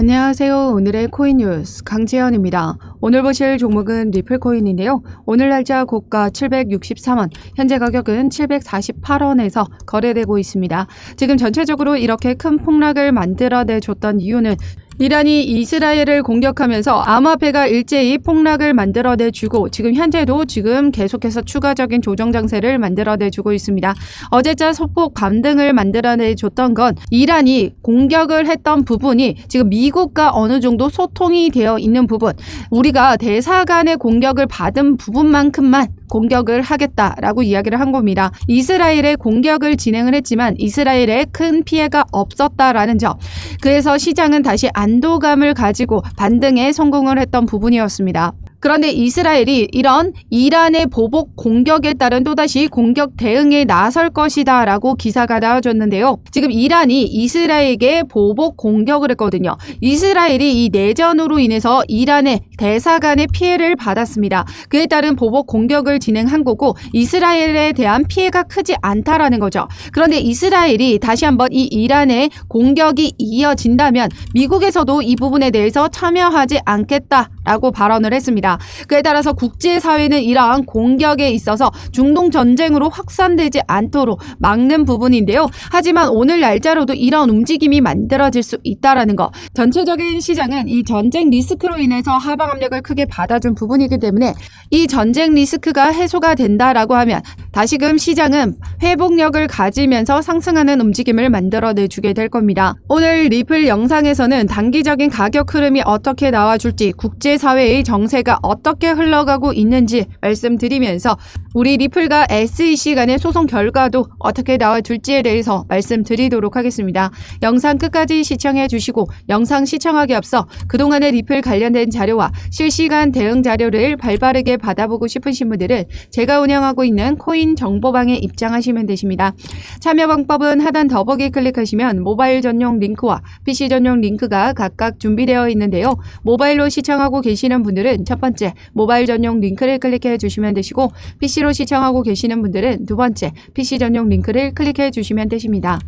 안녕하세요. 오늘의 코인 뉴스 강지연입니다. 오늘 보실 종목은 리플코인인데요. 오늘 날짜 고가 763원, 현재 가격은 748원에서 거래되고 있습니다. 지금 전체적으로 이렇게 큰 폭락을 만들어내줬던 이유는 이란이 이스라엘을 공격하면서 암호화폐가 일제히 폭락을 만들어내주고 지금 현재도 계속해서 추가적인 조정 장세를 만들어내주고 있습니다. 어제자 소폭 반등을 만들어내줬던 건 이란이 공격을 했던 부분이 지금 미국과 어느 정도 소통이 되어 있는 부분, 우리가 대사 간의 공격을 받은 부분만큼만 공격을 하겠다라고 이야기를 한 겁니다. 이스라엘에 공격을 진행을 했지만 이스라엘에 큰 피해가 없었다라는 점. 그래서 시장은 다시 안도감을 가지고 반등에 성공을 했던 부분이었습니다. 그런데 이스라엘이 이런 이란의 보복 공격에 따른 또다시 공격 대응에 나설 것이다 라고 기사가 나와줬는데요. 지금 이란이 이스라엘에게 보복 공격을 했거든요. 이스라엘이 이 내전으로 인해서 이란의 대사 간의 피해를 받았습니다. 그에 따른 보복 공격을 진행한 거고 이스라엘에 대한 피해가 크지 않다라는 거죠. 그런데 이스라엘이 다시 한번 이 이란의 공격이 이어진다면 미국에서도 이 부분에 대해서 참여하지 않겠다라고 발언을 했습니다. 그에 따라서 국제사회는 이러한 공격에 있어서 중동 전쟁으로 확산되지 않도록 막는 부분인데요. 하지만 오늘 날짜로도 이런 움직임이 만들어질 수 있다는 거. 전체적인 시장은 이 전쟁 리스크로 인해서 하방 압력을 크게 받아준 부분이기 때문에 이 전쟁 리스크가 해소가 된다라고 하면 다시금 시장은 회복력을 가지면서 상승하는 움직임을 만들어내주게 될 겁니다. 오늘 리플 영상에서는 단기적인 가격 흐름이 어떻게 나와줄지, 국제사회의 정세가 어떻게 흘러가고 있는지 말씀드리면서 우리 리플과 SEC 간의 소송 결과도 어떻게 나와줄지에 대해서 말씀드리도록 하겠습니다. 영상 끝까지 시청해 주시고 영상 시청하기 앞서 그동안의 리플 관련된 자료와 실시간 대응 자료를 발빠르게 받아보고 싶으신 분들은 제가 운영하고 있는 코인 정보방에 입장하시면 되십니다. 참여 방법은 하단 더보기 클릭하시면 모바일 전용 링크와 PC 전용 링크가 각각 준비되어 있는데요. 모바일로 시청하고 계시는 분들은 첫 번째 모바일 전용 링크를 클릭해 주시면 되시고 PC로 시청하고 계시는 분들은 두 번째 PC 전용 링크를 클릭해 주시면 되십니다.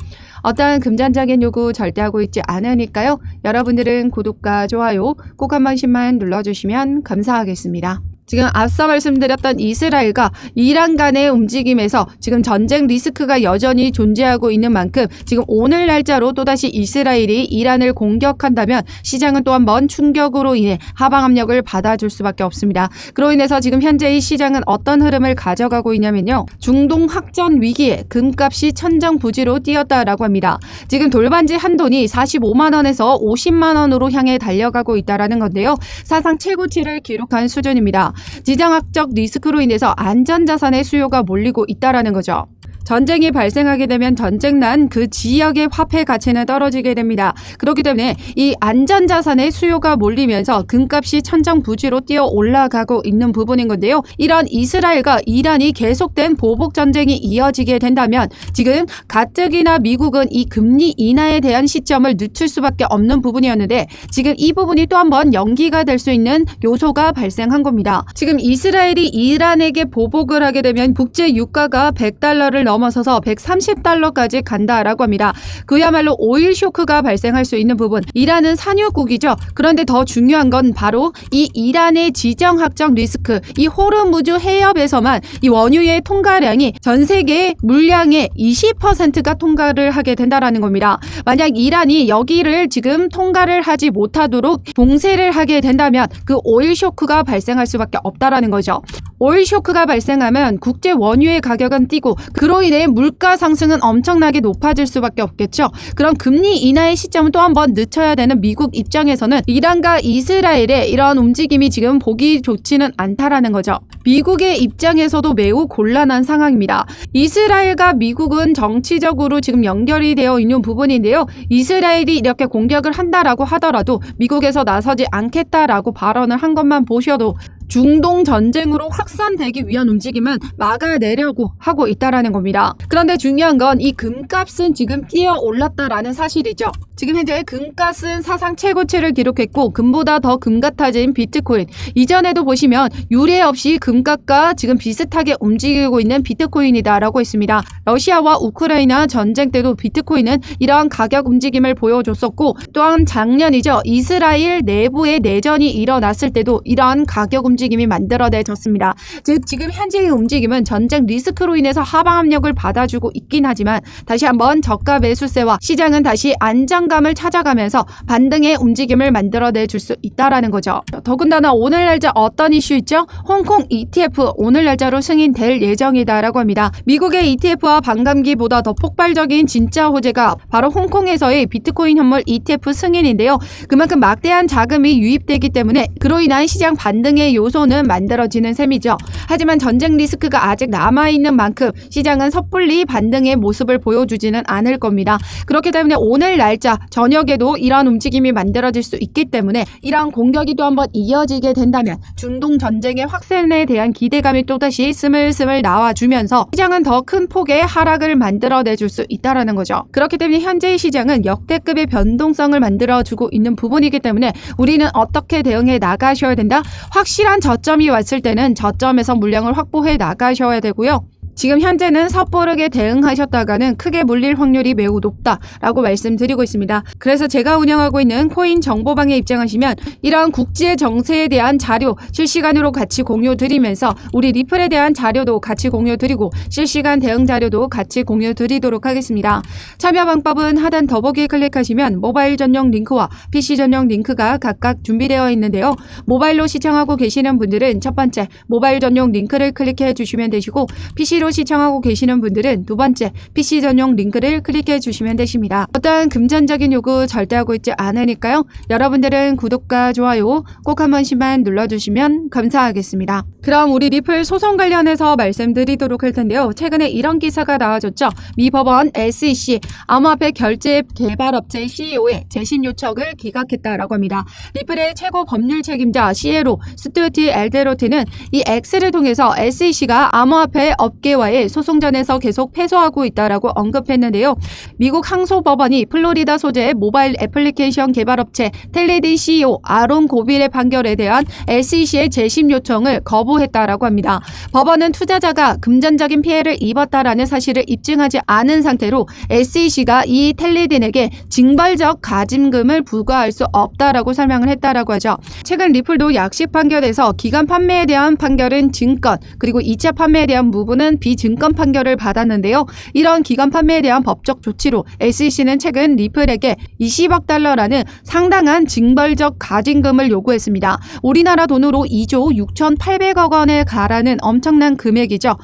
어떠한 금전적인 요구 절대 하고 있지 않으니까요. 여러분들은 구독과 좋아요 꼭 한 번씩만 눌러주시면 감사하겠습니다. 지금 앞서 말씀드렸던 이스라엘과 이란 간의 움직임에서 지금 전쟁 리스크가 여전히 존재하고 있는 만큼 지금 오늘 날짜로 또다시 이스라엘이 이란을 공격한다면 시장은 또 한 번 충격으로 인해 하방 압력을 받아줄 수밖에 없습니다. 그로 인해서 지금 현재의 시장은 어떤 흐름을 가져가고 있냐면요. 중동 확전 위기에 금값이 천정부지로 뛰었다라고 합니다. 지금 돌반지 한 돈이 45만 원에서 50만 원으로 향해 달려가고 있다라는 건데요. 사상 최고치를 기록한 수준입니다. 지정학적 리스크로 인해서 안전자산의 수요가 몰리고 있다는 거죠. 전쟁이 발생하게 되면 전쟁 난 그 지역의 화폐 가치는 떨어지게 됩니다. 그렇기 때문에 이 안전자산의 수요가 몰리면서 금값이 천정부지로 뛰어 올라가고 있는 부분인 건데요. 이런 이스라엘과 이란이 계속된 보복 전쟁이 이어지게 된다면 지금 가뜩이나 미국은 이 금리 인하에 대한 시점을 늦출 수밖에 없는 부분이었는데 지금 이 부분이 또 한 번 연기가 될 수 있는 요소가 발생한 겁니다. 지금 이스라엘이 이란에게 보복을 하게 되면 국제 유가가 $100를 넘어서서 $130까지 간다라고 합니다. 그야말로 오일 쇼크가 발생할 수 있는 부분. 이란은 산유국이죠. 그런데 더 중요한 건 바로 이 이란의 지정학적 리스크, 이 호르무즈 해협에서만 이 원유의 통과량이 전 세계 물량의 20%가 통과를 하게 된다라는 겁니다. 만약 이란이 여기를 지금 통과를 하지 못하도록 봉쇄를 하게 된다면 그 오일 쇼크가 발생할 수밖에 없다라는 거죠. 오일 쇼크가 발생하면 국제 원유의 가격은 뛰고 그로 인해 물가 상승은 엄청나게 높아질 수밖에 없겠죠. 그럼 금리 인하의 시점은 또 한 번 늦춰야 되는 미국 입장에서는 이란과 이스라엘의 이런 움직임이 지금 보기 좋지는 않다라는 거죠. 미국의 입장에서도 매우 곤란한 상황입니다. 이스라엘과 미국은 정치적으로 지금 연결이 되어 있는 부분인데요. 이스라엘이 이렇게 공격을 한다라고 하더라도 미국에서 나서지 않겠다라고 발언을 한 것만 보셔도 중동 전쟁으로 확산되기 위한 움직임은 막아내려고 하고 있다라는 겁니다. 그런데 중요한 건 이 금값은 지금 뛰어 올랐다라는 사실이죠. 지금 현재 금값은 사상 최고치를 기록했고 금보다 더 금 같아진 비트코인. 이전에도 보시면 유례 없이 금값과 지금 비슷하게 움직이고 있는 비트코인이다라고 했습니다. 러시아와 우크라이나 전쟁 때도 비트코인은 이러한 가격 움직임을 보여줬었고, 또한 작년이죠. 이스라엘 내부의 내전이 일어났을 때도 이러한 가격 움직임이 만들어내졌습니다. 즉 지금 현재의 움직임은 전쟁 리스크로 인해서 하방 압력을 받아주고 있긴 하지만 다시 한번 저가 매수세와 시장은 다시 안정감을 찾아가면서 반등의 움직임을 만들어내줄 수 있다라는 거죠. 더군다나 오늘 날짜 어떤 이슈 있죠? 홍콩 ETF 오늘 날짜로 승인될 예정이다라고 합니다. 미국의 ETF와 반감기보다 더 폭발적인 진짜 호재가 바로 홍콩에서의 비트코인 현물 ETF 승인인데요. 그만큼 막대한 자금이 유입되기 때문에 그로 인한 시장 반등의 요소는 만들어지는 셈이죠. 하지만 전쟁 리스크가 아직 남아있는 만큼 시장은 섣불리 반등의 모습을 보여주지는 않을 겁니다. 그렇기 때문에 오늘 날짜 저녁에도 이러한 움직임이 만들어질 수 있기 때문에 이러한 공격이 또 한번 이어지게 된다면 중동 전쟁의 확산에 대한 기대감이 또다시 스물스물 나와주면서 시장은 더 큰 폭의 하락을 만들어내줄 수 있다는 거죠. 그렇기 때문에 현재의 시장은 역대급의 변동성을 만들어주고 있는 부분이기 때문에 우리는 어떻게 대응해 나가셔야 된다? 확실한 저점이 왔을 때는 저점에서 물량을 확보해 나가셔야 되고요. 지금 현재는 섣부르게 대응하셨다가는 크게 물릴 확률이 매우 높다라고 말씀드리고 있습니다. 그래서 제가 운영하고 있는 코인 정보방에 입장하시면 이러한 국제 정세에 대한 자료 실시간으로 같이 공유 드리면서 우리 리플에 대한 자료도 같이 공유 드리고 실시간 대응 자료도 같이 공유 드리도록 하겠습니다. 참여 방법은 하단 더보기에 클릭하시면 모바일 전용 링크와 PC 전용 링크가 각각 준비되어 있는데요. 모바일로 시청하고 계시는 분들은 첫 번째 모바일 전용 링크를 클릭해 주시면 되시고 PC로 시청하고 계시는 분들은 두 번째 PC 전용 링크를 클릭해 주시면 되십니다. 어떠한 금전적인 요구 절대 하고 있지 않으니까요. 여러분들은 구독과 좋아요 꼭 한 번씩만 눌러주시면 감사하겠습니다. 그럼 우리 리플 소송 관련해서 말씀드리도록 할 텐데요. 최근에 이런 기사가 나와줬죠. 미 법원 SEC 암호화폐 결제 개발업체 CEO의 재심 요청을 기각했다라고 합니다. 리플의 최고 법률 책임자 시에로 스튜어트 엘데로트는 이 X를 통해서 SEC가 암호화폐 업계와의 소송전에서 계속 패소하고 있다라고 언급했는데요. 미국 항소법원이 플로리다 소재의 모바일 애플리케이션 개발업체 텔레딘 CEO 아론 고빌의 판결에 대한 SEC의 재심 요청을 거부했다라고 합니다. 법원은 투자자가 금전적인 피해를 입었다라는 사실을 입증하지 않은 상태로 SEC가 이 텔레딘에게 징벌적 가짐금을 부과할 수 없다라고 설명을 했다라고 하죠. 최근 리플도 약식 판결에서 기간 판매에 대한 판결은 증권, 그리고 2차 판매에 대한 부분은 비증권 판결을 받았는데요. 이런 기간 판매에 대한 법적 조치로 SEC는 최근 리플에게 20억 달러라는 상당한 징벌적 가징금을 요구했습니다. 우리나라 돈으로 2조 6,800억 원에 가라는 엄청난 금액이죠.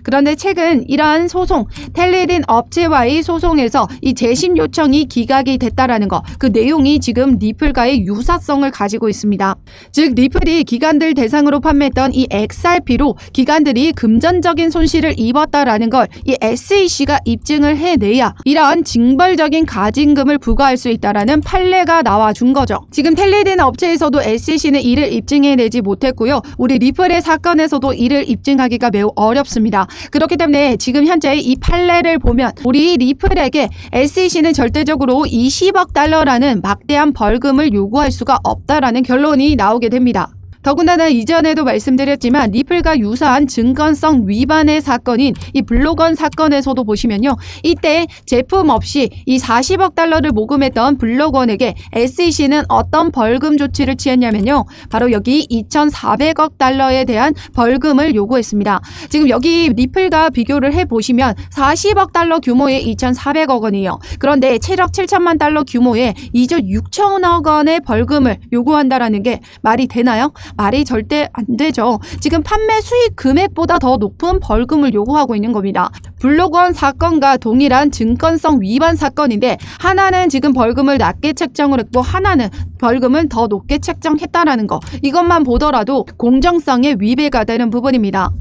그런데 최근 이러한 소송, 텔레딘 업체와의 소송에서 이 재심 요청이 기각이 됐다라는 거, 그 내용이 지금 리플과의 유사성을 가지고 있습니다. 즉 리플이 기관들 대상으로 판매했던 이 XRP로 기관들이 금전적인 손실을 입었다라는 걸 이 SEC가 입증을 해내야 이러한 징벌적인 가징금을 부과할 수 있다라는 판례가 나와준 거죠. 지금 텔레딘 업체에서도 SEC는 이를 입증해내지 못했고요. 우리 리플의 사건에서도 이를 입증하기가 매우 어렵습니다. 그렇기 때문에 지금 현재 이 판례를 보면 우리 리플에게 SEC는 절대적으로 20억 달러라는 막대한 벌금을 요구할 수가 없다라는 결론이 나오게 됩니다. 더군다나 이전에도 말씀드렸지만 리플과 유사한 증권성 위반의 사건인 이 블록원 사건에서도 보시면요. 이때 제품 없이 이 40억 달러를 모금했던 블록원에게 SEC는 어떤 벌금 조치를 취했냐면요. 바로 여기 2,400억 달러에 대한 벌금을 요구했습니다. 지금 여기 리플과 비교를 해보시면 40억 달러 규모의 2,400억 원이에요. 그런데 7억 7천만 달러 규모의 2조 6천억 원의 벌금을 요구한다라는 게 말이 되나요? 말이 절대 안 되죠. 지금 판매 수익 금액보다 더 높은 벌금을 요구하고 있는 겁니다. 블록원 사건과 동일한 증권성 위반 사건인데 하나는 지금 벌금을 낮게 책정을 했고 하나는 벌금을 더 높게 책정했다라는 거. 이것만 보더라도 공정성에 위배가 되는 부분입니다.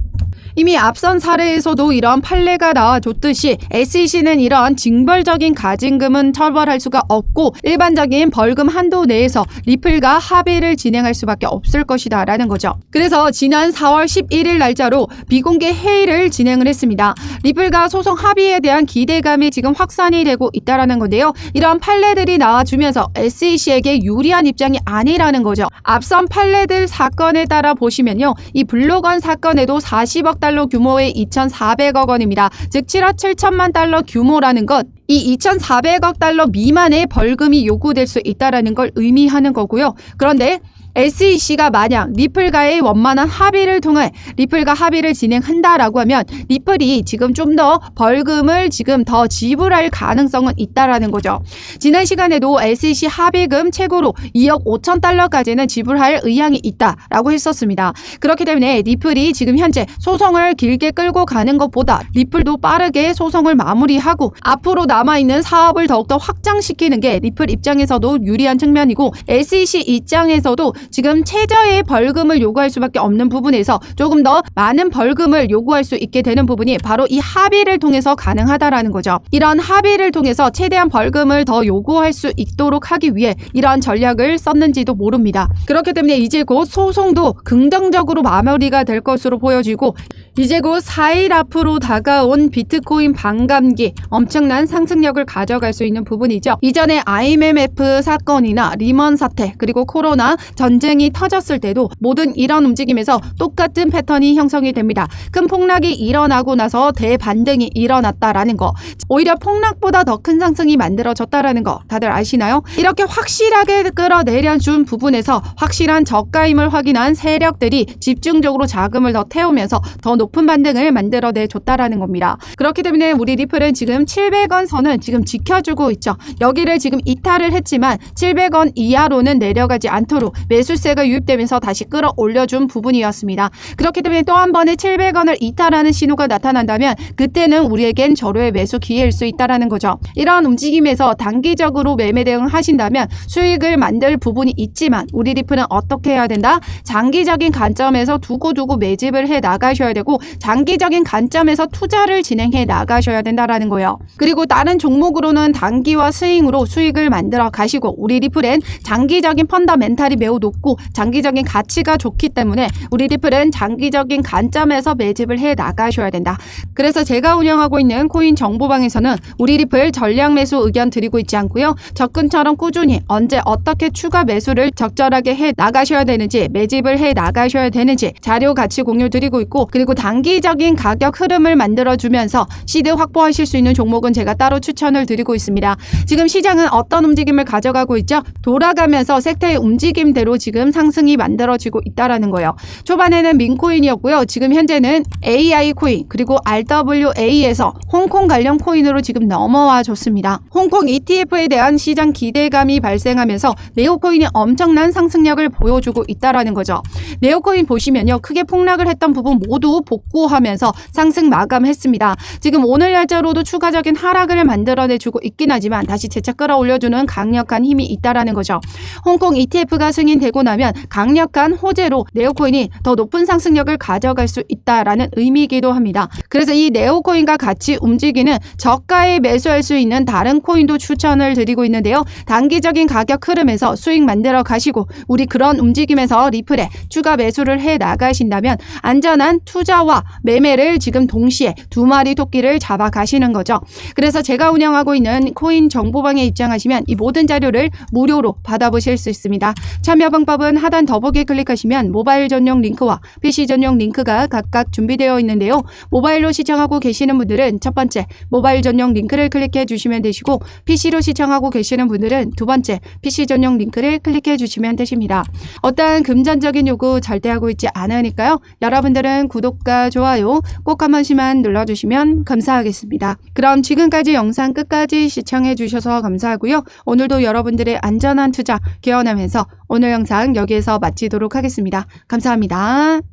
이미 앞선 사례에서도 이런 판례가 나와줬듯이 SEC는 이런 징벌적인 가징금은 처벌할 수가 없고 일반적인 벌금 한도 내에서 리플과 합의를 진행할 수밖에 없을 것이다 라는 거죠. 그래서 지난 4월 11일 날짜로 비공개 회의를 진행을 했습니다. 리플과 소송 합의에 대한 기대감이 지금 확산이 되고 있다라는 건데요. 이런 판례들이 나와주면서 SEC에게 유리한 입장이 아니라는 거죠. 앞선 판례들 사건에 따라 보시면요. 이 블록원 사건에도 40억 달러 규모의 2,400억 원입니다. 즉 7억 7천만 달러 규모라는 것. 이 2,400억 달러 미만의 벌금이 요구될 수 있다는 걸 의미하는 거고요. 그런데 SEC가 만약 리플과의 원만한 합의를 통해 리플과 합의를 진행한다라고 하면 리플이 지금 좀 더 벌금을 지금 더 지불할 가능성은 있다라는 거죠. 지난 시간에도 SEC 합의금 최고로 2억 5천 달러까지는 지불할 의향이 있다라고 했었습니다. 그렇기 때문에 리플이 지금 현재 소송을 길게 끌고 가는 것보다 리플도 빠르게 소송을 마무리하고 앞으로 남아있는 사업을 더욱더 확장시키는 게 리플 입장에서도 유리한 측면이고 SEC 입장에서도 지금 최저의 벌금을 요구할 수밖에 없는 부분에서 조금 더 많은 벌금을 요구할 수 있게 되는 부분이 바로 이 합의를 통해서 가능하다라는 거죠. 이런 합의를 통해서 최대한 벌금을 더 요구할 수 있도록 하기 위해 이러한 전략을 썼는지도 모릅니다. 그렇기 때문에 이제 곧 소송도 긍정적으로 마무리가 될 것으로 보여지고 이제 곧 4일 앞으로 다가온 비트코인 반감기 엄청난 상승력을 가져갈 수 있는 부분이죠. 이전에 IMF 사건이나 리먼 사태 그리고 코로나 전쟁이 터졌을 때도 모든 이런 움직임에서 똑같은 패턴이 형성이 됩니다. 큰 폭락이 일어나고 나서 대반등이 일어났다라는 거. 오히려 폭락보다 더 큰 상승이 만들어졌다라는 거 다들 아시나요? 이렇게 확실하게 끌어내려준 부분에서 확실한 저가임을 확인한 세력들이 집중적으로 자금을 더 태우면서 더 높은 반등을 만들어내줬다라는 겁니다. 그렇기 때문에 우리 리플은 지금 700원 선을 지금 지켜주고 있죠. 여기를 지금 이탈을 했지만 700원 이하로는 내려가지 않도록 매수세가 유입되면서 다시 끌어올려준 부분이었습니다. 그렇기 때문에 또 한 번의 700원을 이탈하는 신호가 나타난다면 그때는 우리에겐 절호의 매수 기회일 수 있다는 거죠. 이런 움직임에서 단기적으로 매매 대응을 하신다면 수익을 만들 부분이 있지만 우리 리플은 어떻게 해야 된다? 장기적인 관점에서 두고두고 매집을 해 나가셔야 되고 장기적인 관점에서 투자를 진행해 나가셔야 된다는 거예요. 그리고 다른 종목으로는 단기와 스윙으로 수익을 만들어 가시고 우리 리플은 장기적인 펀더멘탈이 매우 높고 장기적인 가치가 좋기 때문에 우리 리플은 장기적인 관점에서 매집을 해 나가셔야 된다. 그래서 제가 운영하고 있는 코인 정보방에서는 우리 리플 전량 매수 의견 드리고 있지 않고요. 접근처럼 꾸준히 언제 어떻게 추가 매수를 적절하게 해 나가셔야 되는지 매집을 해 나가셔야 되는지 자료 같이 공유 드리고 있고 그리고 단기적인 가격 흐름을 만들어주면서 시드 확보하실 수 있는 종목은 제가 따로 추천을 드리고 있습니다. 지금 시장은 어떤 움직임을 가져가고 있죠? 돌아가면서 섹터의 움직임대로 지금 상승이 만들어지고 있다는 거예요. 초반에는 민코인이었고요. 지금 현재는 AI 코인 그리고 RWA에서 홍콩 관련 코인으로 지금 넘어와 줬습니다. 홍콩 ETF에 대한 시장 기대감이 발생하면서 네오코인이 엄청난 상승력을 보여주고 있다는 거죠. 네오코인 보시면요. 크게 폭락을 했던 부분 모두 복구하면서 상승 마감했습니다. 지금 오늘 날짜로도 추가적인 하락을 만들어내주고 있긴 하지만 다시 재차 끌어올려주는 강력한 힘이 있다는 거죠. 홍콩 ETF가 승인되고 나면 강력한 호재로 네오코인이 더 높은 상승력을 가져갈 수 있다라는 의미이기도 합니다. 그래서 이 네오코인과 같이 움직이는 저가에 매수할 수 있는 다른 코인도 추천을 드리고 있는데요. 단기적인 가격 흐름에서 수익 만들어 가시고 우리 그런 움직임에서 리플에 추가 매수를 해 나가신다면 안전한 투자와 매매를 지금 동시에 두 마리 토끼를 잡아 가시는 거죠. 그래서 제가 운영하고 있는 코인 정보방에 입장하시면 이 모든 자료를 무료로 받아보실 수 있습니다. 참여 방법은 하단 더보기 클릭하시면 모바일 전용 링크와 PC 전용 링크가 각각 준비되어 있는데요. 모바일로 시청하고 계시는 분들은 첫 번째 모바일 전용 링크를 클릭해 주시면 되시고 PC로 시청하고 계시는 분들은 두 번째 PC 전용 링크를 클릭해 주시면 되십니다. 어떠한 금전적인 요구 절대 하고 있지 않으니까요. 여러분들은 구독과 좋아요 꼭 한 번씩만 눌러주시면 감사하겠습니다. 그럼 지금까지 영상 끝까지 시청해 주셔서 감사하고요. 오늘도 여러분들의 안전한 투자 기원하면서 오늘 영상 여기에서 마치도록 하겠습니다. 감사합니다.